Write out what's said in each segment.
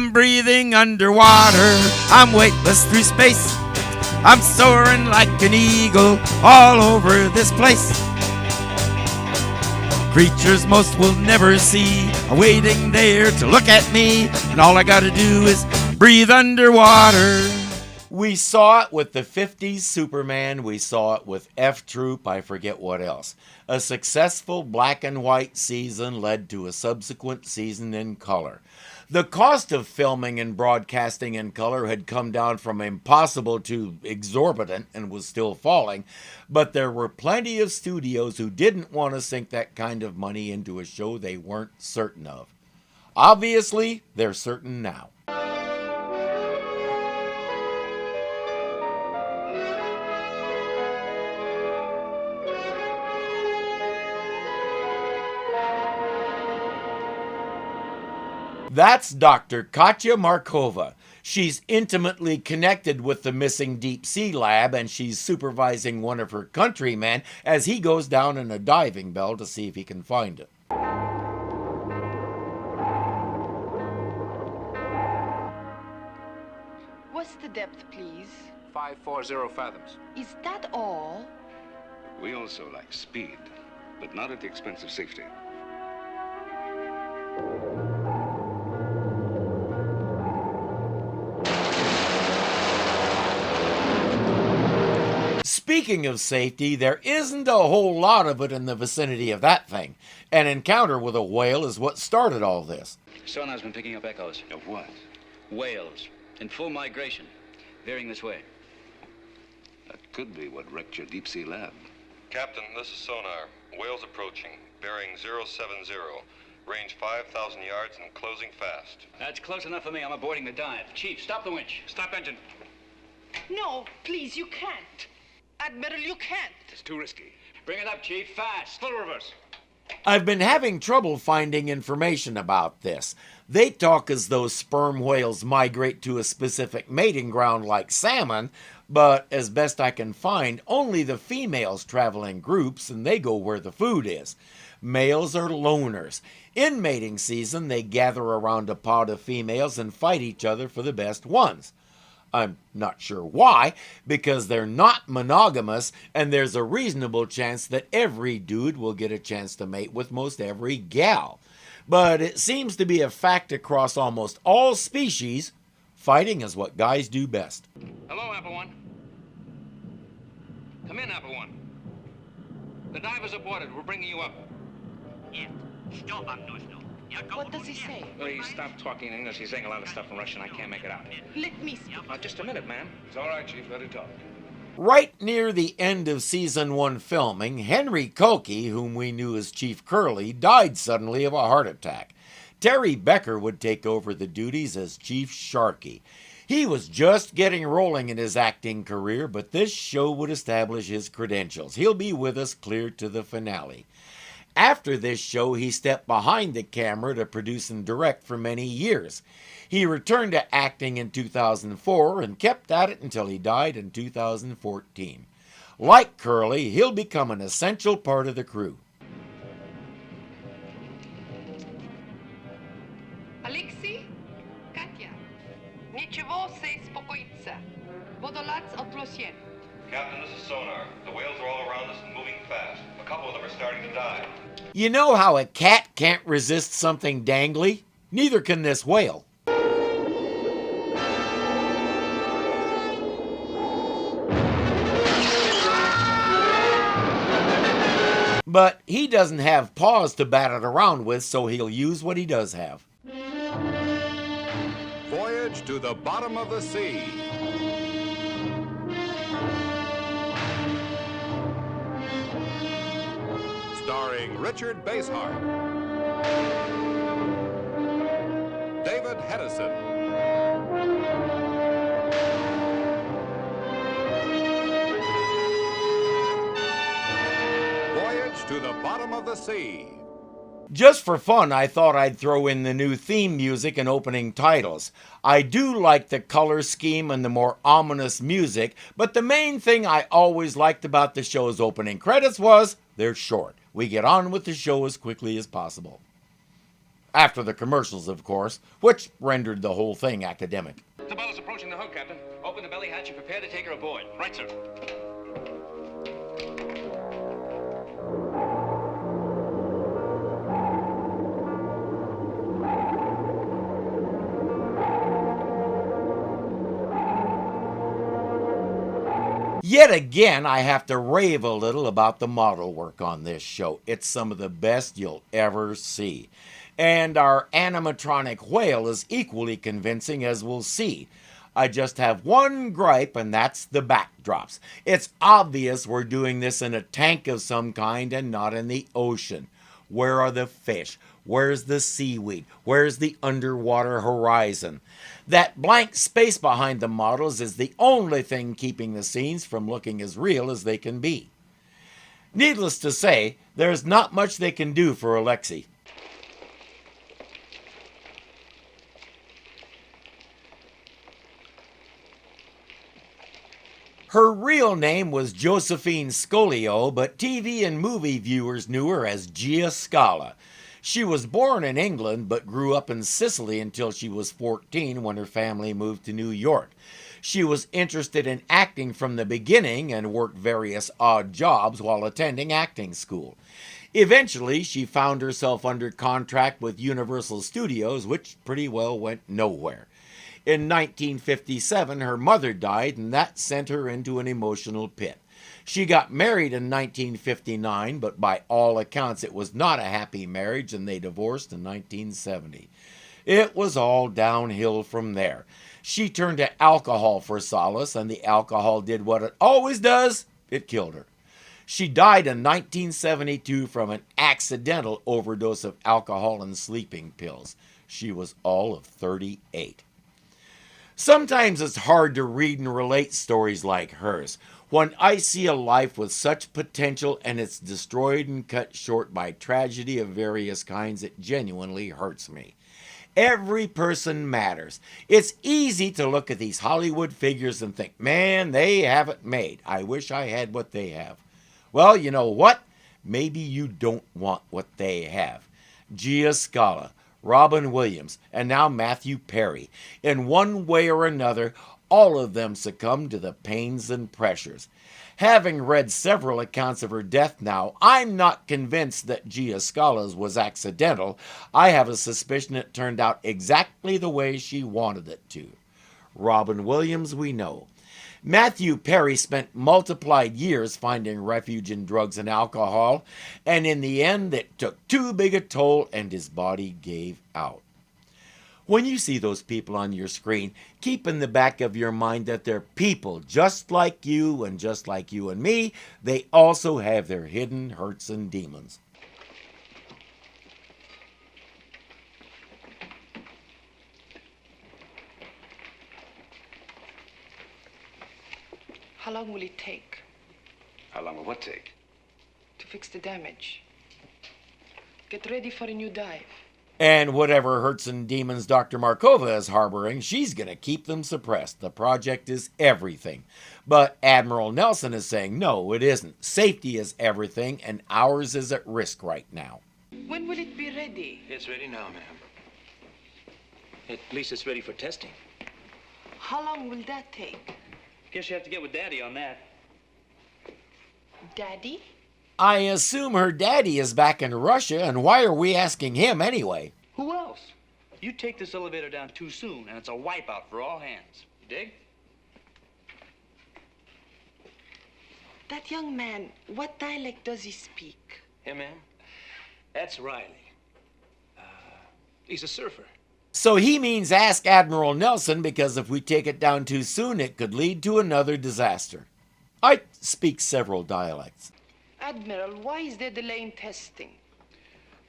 I'm breathing underwater. I'm weightless through space. I'm soaring like an eagle all over this place. Creatures most will never see are waiting there to look at me, and all I gotta do is breathe underwater. We saw it with the 50s Superman. We saw it with F Troop. I forget what else. A successful black and white season led to a subsequent season in color. The cost of filming and broadcasting in color had come down from impossible to exorbitant and was still falling, but there were plenty of studios who didn't want to sink that kind of money into a show they weren't certain of. Obviously, they're certain now. That's Dr. Katya Markova. She's intimately connected with the missing deep sea lab, and she's supervising one of her countrymen as he goes down in a diving bell to see if he can find it. What's the depth, please? 540 fathoms. Is that all? We also like speed, but not at the expense of safety. Speaking of safety, there isn't a whole lot of it in the vicinity of that thing. An encounter with a whale is what started all this. Sonar's been picking up echoes. Of what? Whales. In full migration. Veering this way. That could be what wrecked your deep sea lab. Captain, this is sonar. Whales approaching. Bearing 070. Range 5,000 yards and closing fast. That's close enough for me. I'm aborting the dive. Chief, stop the winch. Stop engine. No, please, you can't. Admiral, you can't. It's too risky. Bring it up, Chief. Fast. Full reverse. I've been having trouble finding information about this. They talk as though sperm whales migrate to a specific mating ground like salmon, but as best I can find, only the females travel in groups and they go where the food is. Males are loners. In mating season, they gather around a pod of females and fight each other for the best ones. I'm not sure why, because they're not monogamous, and there's a reasonable chance that every dude will get a chance to mate with most every gal. But it seems to be a fact across almost all species, fighting is what guys do best. Hello, Apple One. Come in, Apple One. The diver's aborted. We're bringing you up. What does he say? Please stop talking English. He's saying a lot of stuff in Russian. I can't make it out. Let me speak. Just a minute, man. It's all right, Chief. Let him talk. Right near the end of Season 1 filming, Henry Koki, whom we knew as Chief Curly, died suddenly of a heart attack. Terry Becker would take over the duties as Chief Sharkey. He was just getting rolling in his acting career, but this show would establish his credentials. He'll be with us clear to the finale. After this show, he stepped behind the camera to produce and direct for many years. He returned to acting in 2004 and kept at it until he died in 2014. Like Curly, he'll become an essential part of the crew. Alexei? Katya. Ничего се спокоиться. Водолаз отплосен. Captain, this is sonar. The whales are all around us and moving fast. A couple of them are starting to dive. You know how a cat can't resist something dangly? Neither can this whale. But he doesn't have paws to bat it around with, so he'll use what he does have. Voyage to the bottom of the sea. Starring Richard Basehart, David Hedison, Voyage to the bottom of the sea. Just for fun, I thought I'd throw in the new theme music and opening titles. I do like the color scheme and the more ominous music, but the main thing I always liked about the show's opening credits was they're short. We get on with the show as quickly as possible. After the commercials, of course, which rendered the whole thing academic. The boat is approaching the hook, Captain. Open the belly hatch and prepare to take her aboard. Right, sir. Yet again, I have to rave a little about the model work on this show. It's some of the best you'll ever see. And our animatronic whale is equally convincing, as we'll see. I just have one gripe, and that's the backdrops. It's obvious we're doing this in a tank of some kind and not in the ocean. Where are the fish? Where's the seaweed? Where's the underwater horizon? That blank space behind the models is the only thing keeping the scenes from looking as real as they can be. Needless to say, there's not much they can do for Alexei. Her real name was Josephine Scolio, but TV and movie viewers knew her as Gia Scala. She was born in England, but grew up in Sicily until she was 14 when her family moved to New York. She was interested in acting from the beginning and worked various odd jobs while attending acting school. Eventually, she found herself under contract with Universal Studios, which pretty well went nowhere. In 1957, her mother died, and that sent her into an emotional pit. She got married in 1959, but by all accounts it was not a happy marriage, and they divorced in 1970. It was all downhill from there. She turned to alcohol for solace, and the alcohol did what it always does. It killed her. She died in 1972 from an accidental overdose of alcohol and sleeping pills. She was all of 38. Sometimes it's hard to read and relate stories like hers. When I see a life with such potential and it's destroyed and cut short by tragedy of various kinds, it genuinely hurts me. Every person matters. It's easy to look at these Hollywood figures and think, man, they have it made. I wish I had what they have. Well, you know what? Maybe you don't want what they have. Gia Scala, Robin Williams, and now Matthew Perry. In one way or another, all of them succumbed to the pains and pressures. Having read several accounts of her death now, I'm not convinced that Gia Scala's was accidental. I have a suspicion it turned out exactly the way she wanted it to. Robin Williams, we know. Matthew Perry spent multiplied years finding refuge in drugs and alcohol, and in the end it took too big a toll and his body gave out. When you see those people on your screen, keep in the back of your mind that they're people just like you and me. They also have their hidden hurts and demons. How long will it take How long will what take? to fix the damage? Get ready for a new dive. And whatever hurts and demons Dr. Markova is harboring, she's going to keep them suppressed. The project is everything. But Admiral Nelson is saying, no, it isn't. Safety is everything, and ours is at risk right now. When will it be ready? It's ready now, ma'am. At least it's ready for testing. How long will that take? Guess you have to get with Daddy on that. Daddy? I assume her daddy is back in Russia, and why are we asking him anyway? Who else? You take this elevator down too soon, and it's a wipeout for all hands. You dig? That young man, what dialect does he speak? Hey, ma'am? That's Riley. He's a surfer. So he means ask Admiral Nelson, because if we take it down too soon, it could lead to another disaster. I speak several dialects. Admiral, why is there delay in testing?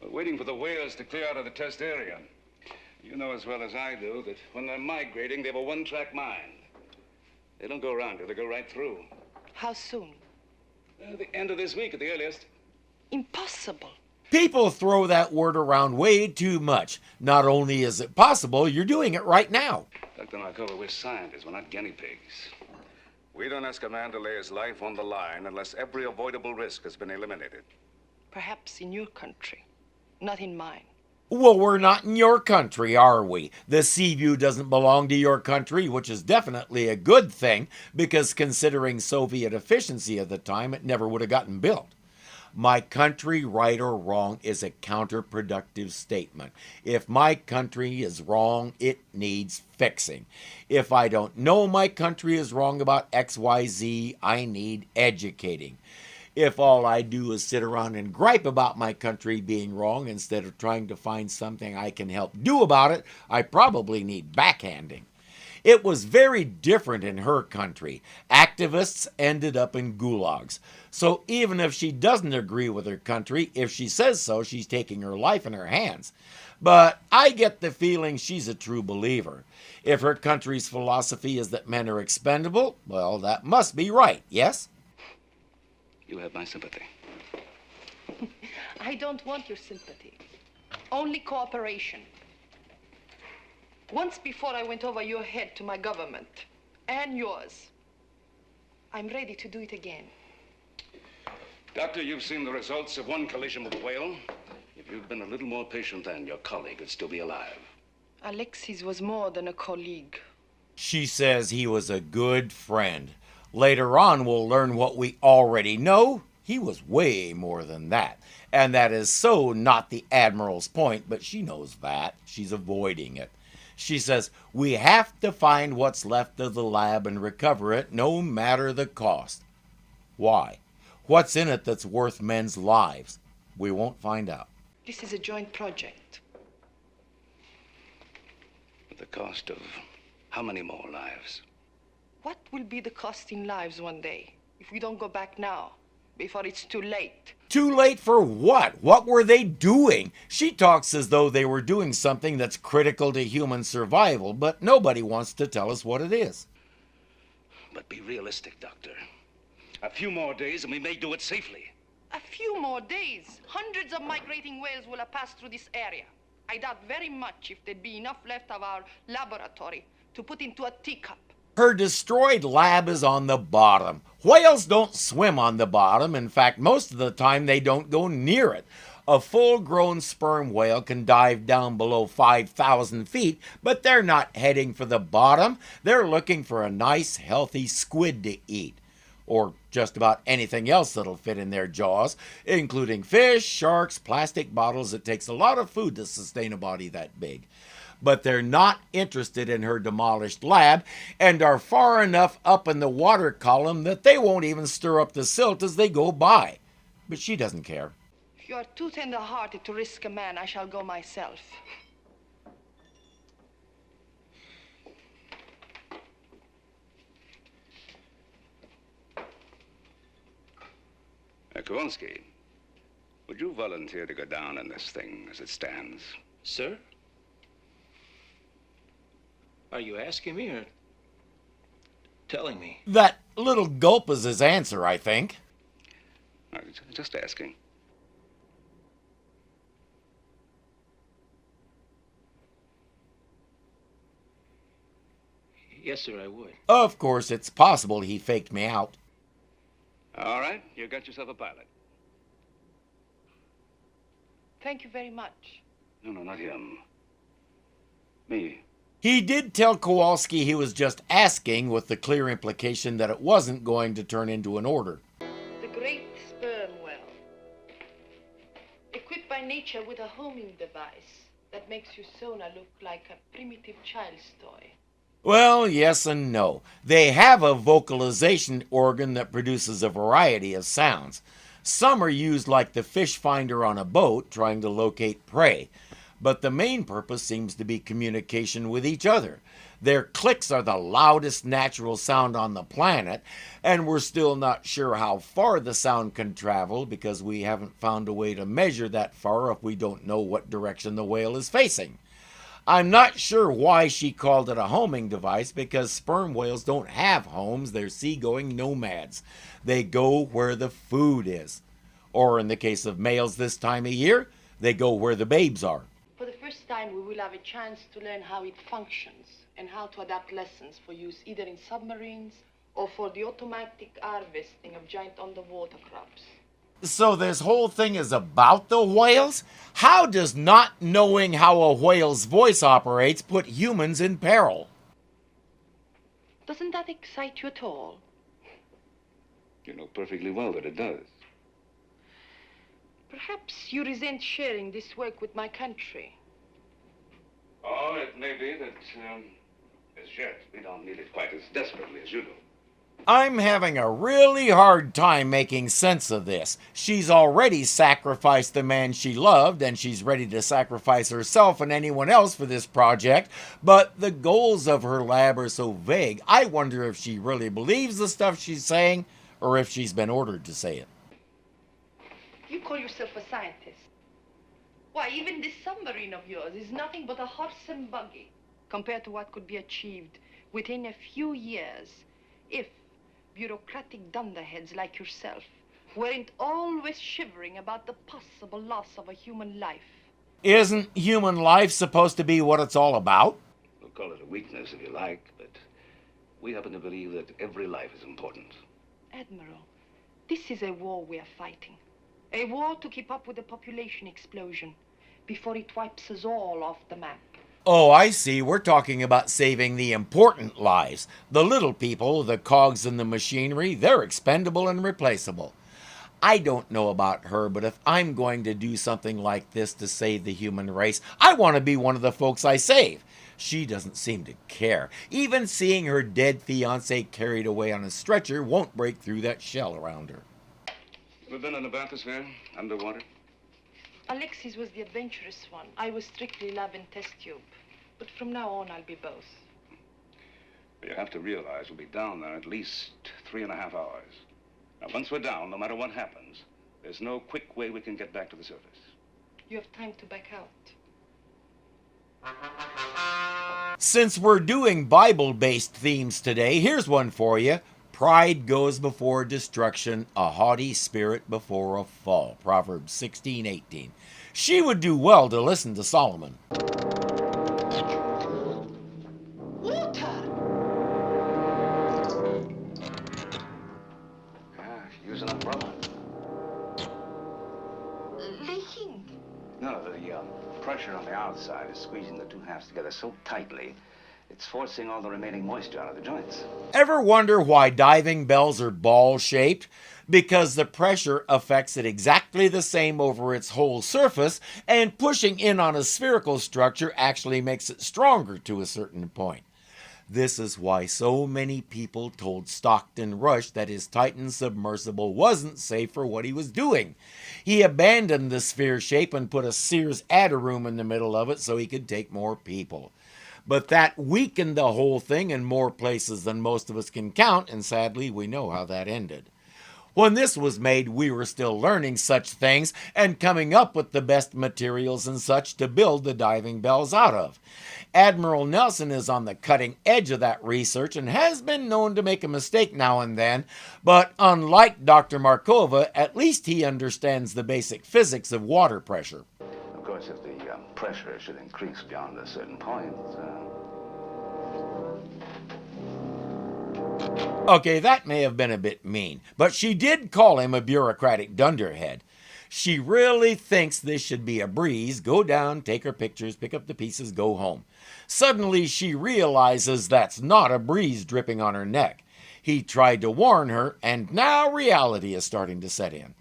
We're waiting for the whales to clear out of the test area. You know as well as I do that when they're migrating, they have a one-track mind. They don't go around it, they go right through. How soon? The end of this week at the earliest. Impossible. People throw that word around way too much. Not only is it possible, you're doing it right now. Dr. Markova, we're scientists, we're not guinea pigs. We don't ask a man to lay his life on the line unless every avoidable risk has been eliminated. Perhaps in your country, not in mine. Well, we're not in your country, are we? The Seaview doesn't belong to your country, which is definitely a good thing, because considering Soviet efficiency at the time, it never would have gotten built. My country, right or wrong, is a counterproductive statement. If my country is wrong, it needs fixing. If I don't know my country is wrong about XYZ, I need educating. If all I do is sit around and gripe about my country being wrong instead of trying to find something I can help do about it, I probably need backhanding. It was very different in her country. Activists ended up in gulags. So even if she doesn't agree with her country, if she says so, she's taking her life in her hands. But I get the feeling she's a true believer. If her country's philosophy is that men are expendable, well, that must be right, yes? You have my sympathy. I don't want your sympathy. Only cooperation. Once before I went over your head to my government, and yours. I'm ready to do it again. Doctor, you've seen the results of one collision with a whale. If you'd been a little more patient then, your colleague would still be alive. Alexis was more than a colleague. She says he was a good friend. Later on, we'll learn what we already know. He was way more than that. And that is so not the Admiral's point, but she knows that. She's avoiding it. She says, we have to find what's left of the lab and recover it, no matter the cost. Why? What's in it that's worth men's lives? We won't find out. This is a joint project. At the cost of how many more lives? What will be the cost in lives one day if we don't go back now, before it's too late? Too late for what? What were they doing? She talks as though they were doing something that's critical to human survival, but nobody wants to tell us what it is. But be realistic, Doctor. A few more days and we may do it safely. A few more days. Hundreds of migrating whales will have passed through this area. I doubt very much if there'd be enough left of our laboratory to put into a teacup. Her destroyed lab is on the bottom. Whales don't swim on the bottom. In fact, most of the time they don't go near it. A full-grown sperm whale can dive down below 5,000 feet, but they're not heading for the bottom. They're looking for a nice, healthy squid to eat. Or just about anything else that'll fit in their jaws, including fish, sharks, plastic bottles. It takes a lot of food to sustain a body that big. But they're not interested in her demolished lab and are far enough up in the water column that they won't even stir up the silt as they go by. But she doesn't care. If you are too tender-hearted to risk a man, I shall go myself. Kowalski, would you volunteer to go down in this thing as it stands? Sir? Are you asking me or telling me? That little gulp is his answer, I think. Just asking. Yes, sir, I would. Of course, it's possible he faked me out. All right, you got yourself a pilot. Thank you very much. No, not him. Me. He did tell Kowalski he was just asking, with the clear implication that it wasn't going to turn into an order. The great sperm whale. Equipped by nature with a homing device that makes your sonar look like a primitive child's toy. Well, yes and no. They have a vocalization organ that produces a variety of sounds. Some are used like the fish finder on a boat, trying to locate prey. But the main purpose seems to be communication with each other. Their clicks are the loudest natural sound on the planet, and we're still not sure how far the sound can travel because we haven't found a way to measure that far if we don't know what direction the whale is facing. I'm not sure why she called it a homing device, because sperm whales don't have homes. They're seagoing nomads. They go where the food is. Or in the case of males this time of year, they go where the babes are. For the first time, we will have a chance to learn how it functions and how to adapt lessons for use either in submarines or for the automatic harvesting of giant underwater crops. So this whole thing is about the whales? How does not knowing how a whale's voice operates put humans in peril? Doesn't that excite you at all? You know perfectly well that it does. Perhaps you resent sharing this work with my country. Oh, it may be that, as yet, we don't need it quite as desperately as you do. I'm having a really hard time making sense of this. She's already sacrificed the man she loved, and she's ready to sacrifice herself and anyone else for this project, but the goals of her lab are so vague, I wonder if she really believes the stuff she's saying, or if she's been ordered to say it. You call yourself a scientist. Why, even this submarine of yours is nothing but a horse and buggy compared to what could be achieved within a few years if bureaucratic dunderheads like yourself weren't always shivering about the possible loss of a human life. Isn't human life supposed to be what it's all about? We'll call it a weakness if you like, but we happen to believe that every life is important. Admiral, this is a war we are fighting. A war to keep up with the population explosion before it wipes us all off the map. Oh, I see. We're talking about saving the important lives. The little people, the cogs in the machinery, they're expendable and replaceable. I don't know about her, but if I'm going to do something like this to save the human race, I want to be one of the folks I save. She doesn't seem to care. Even seeing her dead fiancé carried away on a stretcher won't break through that shell around her. We've been in the bathysphere, underwater. Alexis was the adventurous one. I was strictly lab and test tube. But from now on, I'll be both. You have to realize we'll be down there at least 3.5 hours. Now, once we're down, no matter what happens, there's no quick way we can get back to the surface. You have time to back out. Since we're doing Bible-based themes today, here's one for you. Pride goes before destruction, a haughty spirit before a fall. Proverbs 16:18. She would do well to listen to Solomon. Water! Use an umbrella. Leaking. No, the pressure on the outside is squeezing the two halves together so tightly, it's forcing all the remaining moisture out of the joints. Ever wonder why diving bells are ball-shaped? Because the pressure affects it exactly the same over its whole surface, and pushing in on a spherical structure actually makes it stronger to a certain point. This is why so many people told Stockton Rush that his Titan submersible wasn't safe for what he was doing. He abandoned the sphere shape and put a Sears adder room in the middle of it so he could take more people. But that weakened the whole thing in more places than most of us can count, and sadly, we know how that ended. When this was made, we were still learning such things and coming up with the best materials and such to build the diving bells out of. Admiral Nelson is on the cutting edge of that research and has been known to make a mistake now and then, but unlike Dr. Markova, at least he understands the basic physics of water pressure. Of course, if the pressure should increase beyond a certain point, Okay, that may have been a bit mean, but she did call him a bureaucratic dunderhead. She really thinks this should be a breeze. Go down, take her pictures, pick up the pieces, go home. Suddenly she realizes that's not a breeze dripping on her neck. He tried to warn her, and now reality is starting to set in.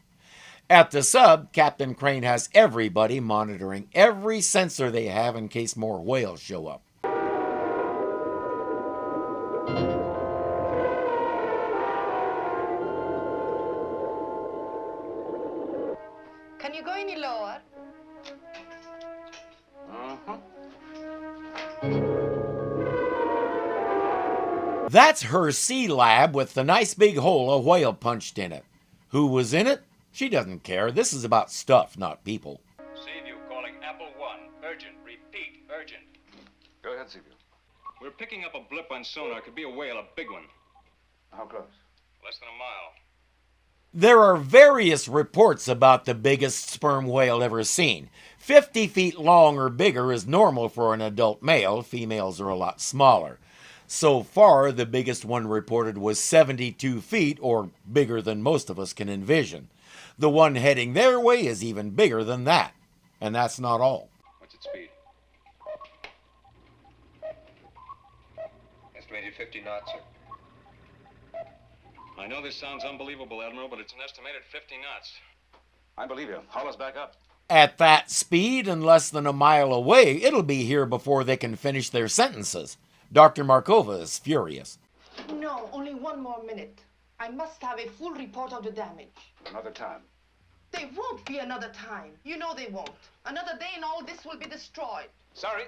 At the sub, Captain Crane has everybody monitoring every sensor they have in case more whales show up. Can you go any lower? That's her sea lab with the nice big hole a whale punched in it. Who was in it? She doesn't care. This is about stuff, not people. Seaview calling Apple 1. Urgent. Repeat. Urgent. go ahead, Seaview. We're picking up a blip on sonar. Could be a whale, a big one. How close? Less than a mile. There are various reports about the biggest sperm whale ever seen. 50 feet long or bigger is normal for an adult male. Females are a lot smaller. So far, the biggest one reported was 72 feet, or bigger than most of us can envision. The one heading their way is even bigger than that. And that's not all. What's its speed? Estimated 50 knots, sir. I know this sounds unbelievable, Admiral, but it's an estimated 50 knots. I believe you. Haul us back up. At that speed and less than a mile away, it'll be here before they can finish their sentences. Dr. Markova is furious. No, only one more minute. I must have a full report of the damage. Another time. There won't be another time. You know they won't. Another day and all this will be destroyed. Sorry.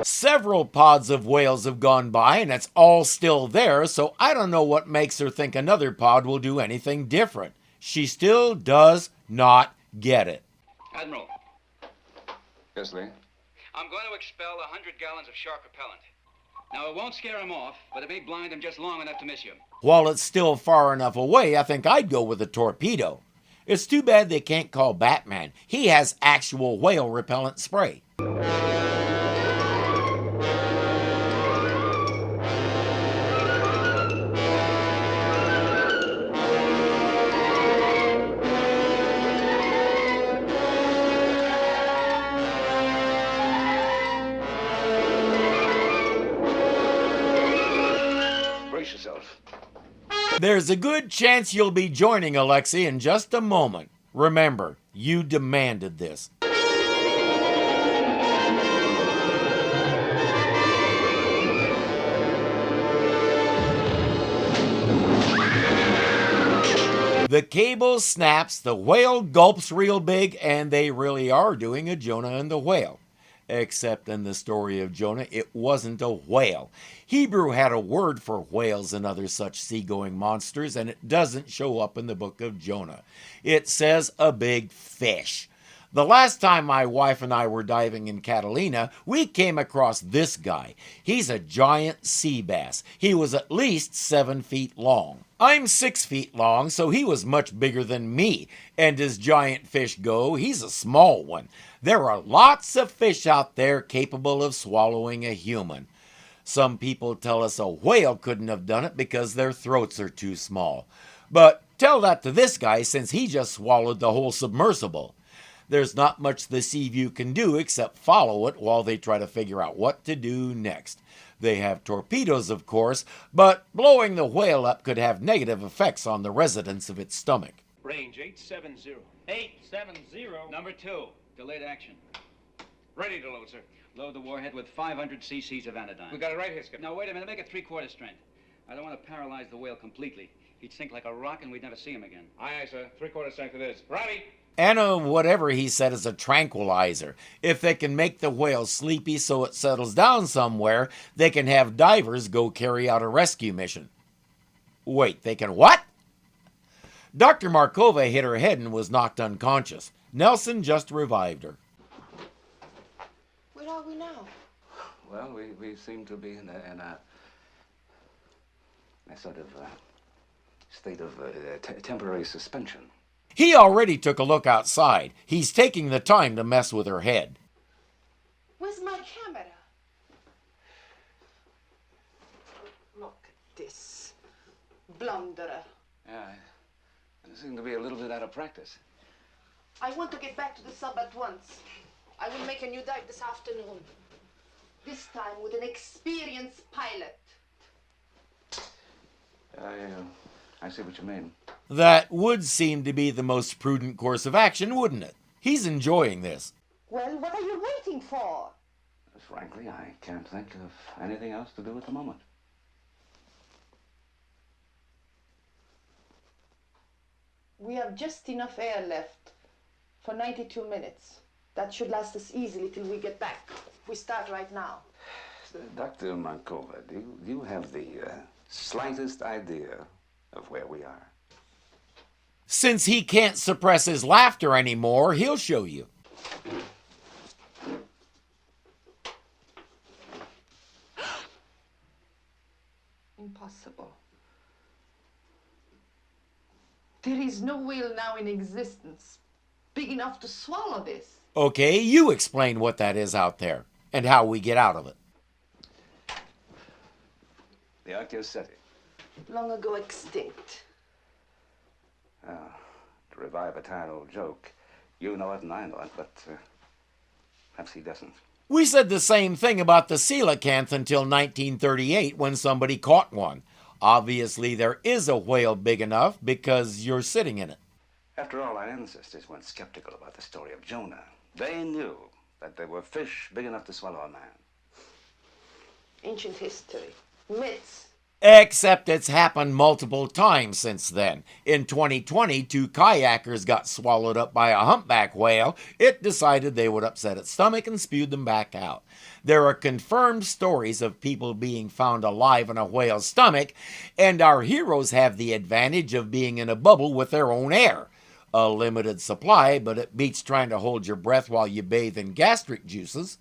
Several pods of whales have gone by and it's all still there, so I don't know what makes her think another pod will do anything different. She still does not get it. Admiral, Yes, Lee? I'm going to expel 100 gallons of shark repellent. Now, it won't scare him off, but it may blind him just long enough to miss you. While it's still far enough away, I think I'd go with a torpedo. It's too bad they can't call Batman. He has actual whale repellent spray. Brace yourself. There's a good chance you'll be joining Alexei in just a moment. Remember, you demanded this. The cable snaps, the whale gulps real big, and they really are doing a Jonah and the whale. Except in the story of Jonah, it wasn't a whale. Hebrew had a word for whales and other such seagoing monsters, and it doesn't show up in the book of Jonah. It says a big fish. The last time my wife and I were diving in Catalina, we came across this guy. He's a giant sea bass. He was at least 7 feet long. I'm 6 feet long, so he was much bigger than me. And as giant fish go, he's a small one. There are lots of fish out there capable of swallowing a human. Some people tell us a whale couldn't have done it because their throats are too small. But tell that to this guy since he just swallowed the whole submersible. There's not much the Seaview can do except follow it while they try to figure out what to do next. They have torpedoes, of course, but blowing the whale up could have negative effects on the residents of its stomach. Range 870. 870. Number 2, delayed action. Ready to load, sir. Load the warhead with 500 cc's of anodyne. We got it right here, Skipper. Now, wait a minute. Make it 3/4 strength. I don't want to paralyze the whale completely. He'd sink like a rock and we'd never see him again. Aye, aye, sir. 3/4 strength it is. Ready? And whatever he said is a tranquilizer. If they can make the whale sleepy so it settles down somewhere, they can have divers go carry out a rescue mission. Wait, they can what? Dr. Markova hit her head and was knocked unconscious. Nelson just revived her. Where are we now? Well, we seem to be in a sort of state of temporary suspension. He already took a look outside. He's taking the time to mess with her head. Where's my camera? Look at this. Blunderer. Yeah, I seem to be a little bit out of practice. I want to get back to the sub at once. I will make a new dive this afternoon. This time with an experienced pilot. I see what you mean. That would seem to be the most prudent course of action, wouldn't it? He's enjoying this. Well, what are you waiting for? Frankly, I can't think of anything else to do at the moment. We have just enough air left for 92 minutes. That should last us easily till we get back. We start right now. Dr. Markova, do you have the slightest idea of where we are? Since he can't suppress his laughter anymore, he'll show you. Impossible. There is no whale now in existence big enough to swallow this. Okay, you explain what that is out there and how we get out of it. The Archaeoceti. Long ago extinct. To revive a tired old joke. You know it and I know it, but perhaps he doesn't. We said the same thing about the coelacanth until 1938 when somebody caught one. Obviously, there is a whale big enough because you're sitting in it. After all, our ancestors weren't skeptical about the story of Jonah. They knew that there were fish big enough to swallow a man. Ancient history. Myths. Except it's happened multiple times since then. In 2020, 2 kayakers got swallowed up by a humpback whale. It decided they would upset its stomach and spewed them back out. There are confirmed stories of people being found alive in a whale's stomach, and our heroes have the advantage of being in a bubble with their own air. A limited supply, but it beats trying to hold your breath while you bathe in gastric juices.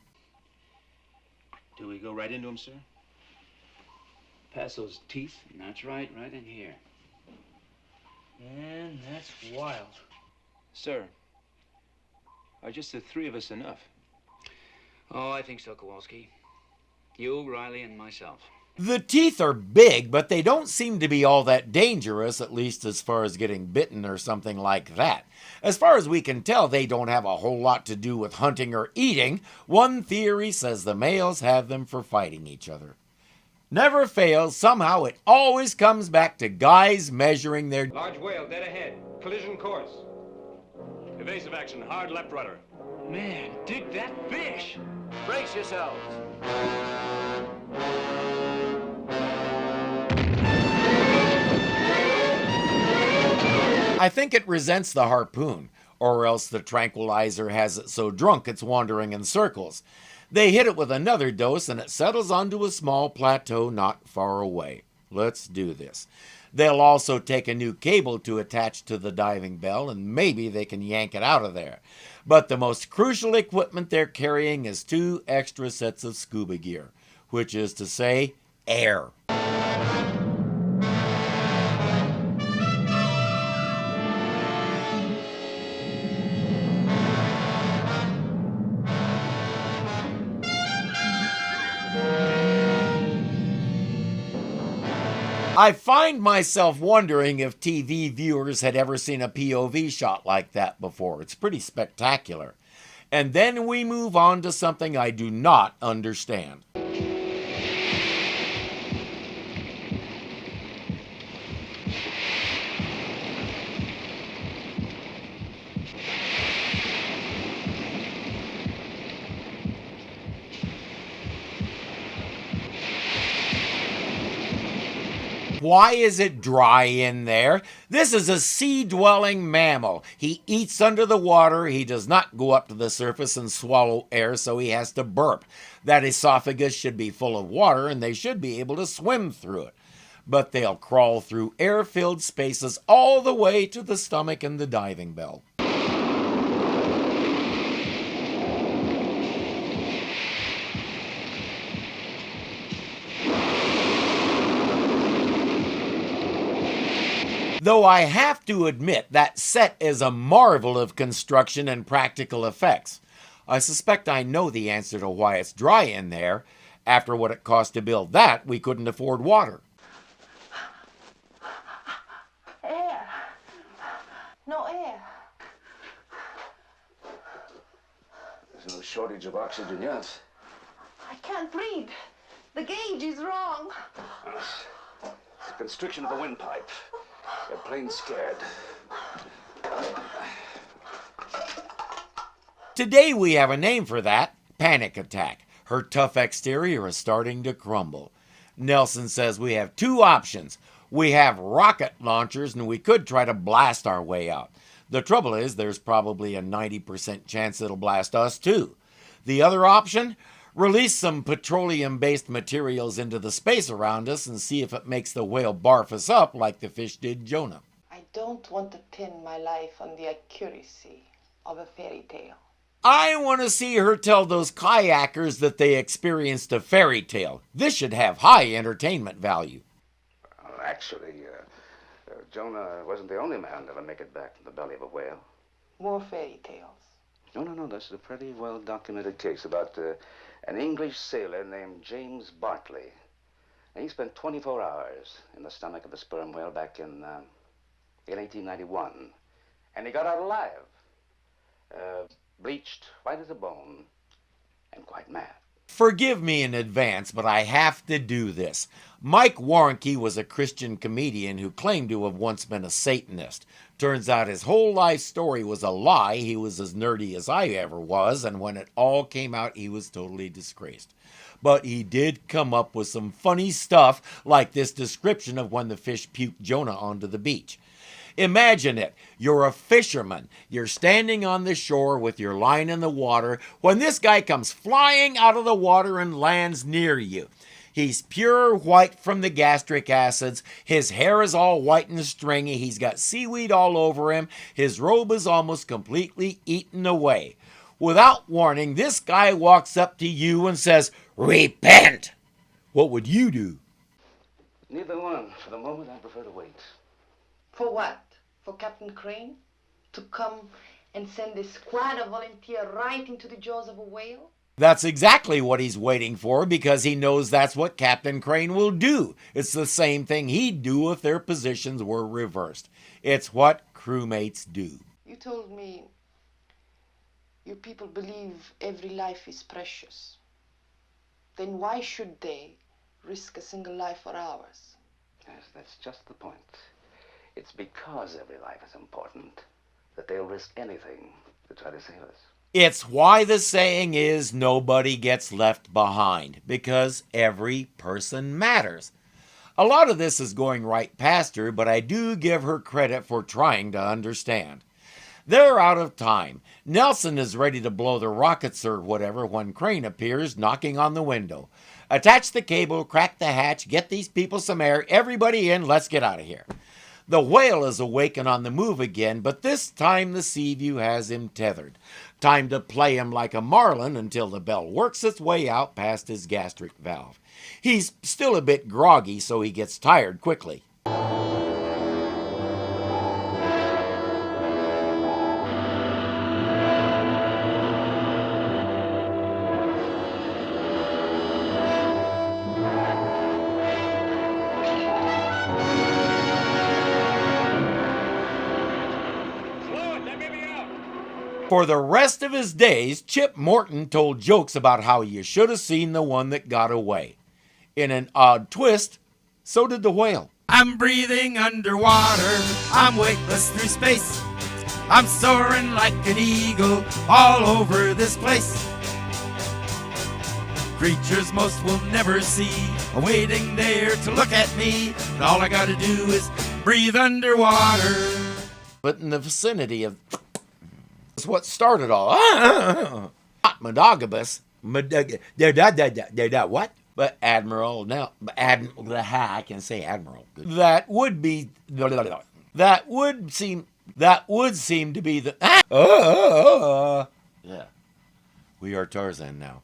Do we go right into him, sir? Past those teeth? That's right in here. Man, that's wild. Sir, are just the 3 of us enough? Oh, I think so, Kowalski. You, Riley, and myself. The teeth are big, but they don't seem to be all that dangerous, at least as far as getting bitten or something like that. As far as we can tell, they don't have a whole lot to do with hunting or eating. One theory says the males have them for fighting each other. Never fails, somehow it always comes back to guys measuring their... Large whale, dead ahead. Collision course. Evasive action, hard left rudder. Man, dig that fish! Brace yourselves. I think it resents the harpoon, or else the tranquilizer has it so drunk it's wandering in circles. They hit it with another dose and it settles onto a small plateau not far away. Let's do this. They'll also take a new cable to attach to the diving bell and maybe they can yank it out of there. But the most crucial equipment they're carrying is 2 extra sets of scuba gear, which is to say, air. I find myself wondering if TV viewers had ever seen a POV shot like that before. It's pretty spectacular. And then we move on to something I do not understand. Why is it dry in there? This is a sea-dwelling mammal. He eats under the water. He does not go up to the surface and swallow air, so he has to burp. That esophagus should be full of water, and they should be able to swim through it. But they'll crawl through air-filled spaces all the way to the stomach and the diving bell. Though I have to admit that set is a marvel of construction and practical effects. I suspect I know the answer to why it's dry in there. After what it cost to build that, we couldn't afford water. Air. No air. There's no shortage of oxygen yet. I can't breathe. The gauge is wrong. It's a constriction of the windpipe. They're plain scared. Today we have a name for that, panic attack. Her tough exterior is starting to crumble. Nelson says we have 2 options. We have rocket launchers and we could try to blast our way out. The trouble is there's probably a 90% chance it'll blast us too. The other option? Release some petroleum-based materials into the space around us and see if it makes the whale barf us up like the fish did Jonah. I don't want to pin my life on the accuracy of a fairy tale. I want to see her tell those kayakers that they experienced a fairy tale. This should have high entertainment value. Actually, Jonah wasn't the only man to ever make it back from the belly of a whale. More fairy tales. No, this is a pretty well-documented case about an English sailor named James Bartley. And he spent 24 hours in the stomach of a sperm whale back in 1891. And he got out alive. Bleached, white as a bone, and quite mad. Forgive me in advance, but I have to do this. Mike Warnke was a Christian comedian who claimed to have once been a Satanist. Turns out his whole life story was a lie. He was as nerdy as I ever was, and when it all came out, he was totally disgraced. But he did come up with some funny stuff, like this description of when the fish puked Jonah onto the beach. Imagine it. You're a fisherman. You're standing on the shore with your line in the water when this guy comes flying out of the water and lands near you. He's pure white from the gastric acids. His hair is all white and stringy. He's got seaweed all over him. His robe is almost completely eaten away. Without warning, this guy walks up to you and says, "Repent!" What would you do? Neither one. For the moment, I prefer to wait. For what? For Captain Crane? To come and send a squad of volunteers right into the jaws of a whale? That's exactly what he's waiting for, because he knows that's what Captain Crane will do. It's the same thing he'd do if their positions were reversed. It's what crewmates do. You told me you people believe every life is precious. Then why should they risk a single life for ours? Yes, that's just the point. It's because every life is important that they'll risk anything to try to save us. It's why the saying is nobody gets left behind, because every person matters. A lot of this is going right past her, but I do give her credit for trying to understand. They're out of time. Nelson is ready to blow the rockets or whatever when Crane appears knocking on the window. Attach the cable, crack the hatch, get these people some air, everybody in, let's get out of here. The whale is awake and on the move again, but this time the Seaview has him tethered. Time to play him like a marlin until the bell works its way out past his gastric valve. He's still a bit groggy, so he gets tired quickly. For the rest of his days, Chip Morton told jokes about how you should have seen the one that got away. In an odd twist, so did the whale. I'm breathing underwater, I'm weightless through space. I'm soaring like an eagle all over this place. Creatures most will never see are waiting there to look at me, and all I gotta do is breathe underwater. But in the vicinity of it's what started all. Not monogamous. What? But Admiral I can say Admiral. That would seem to be the. Yeah. We are Tarzan now.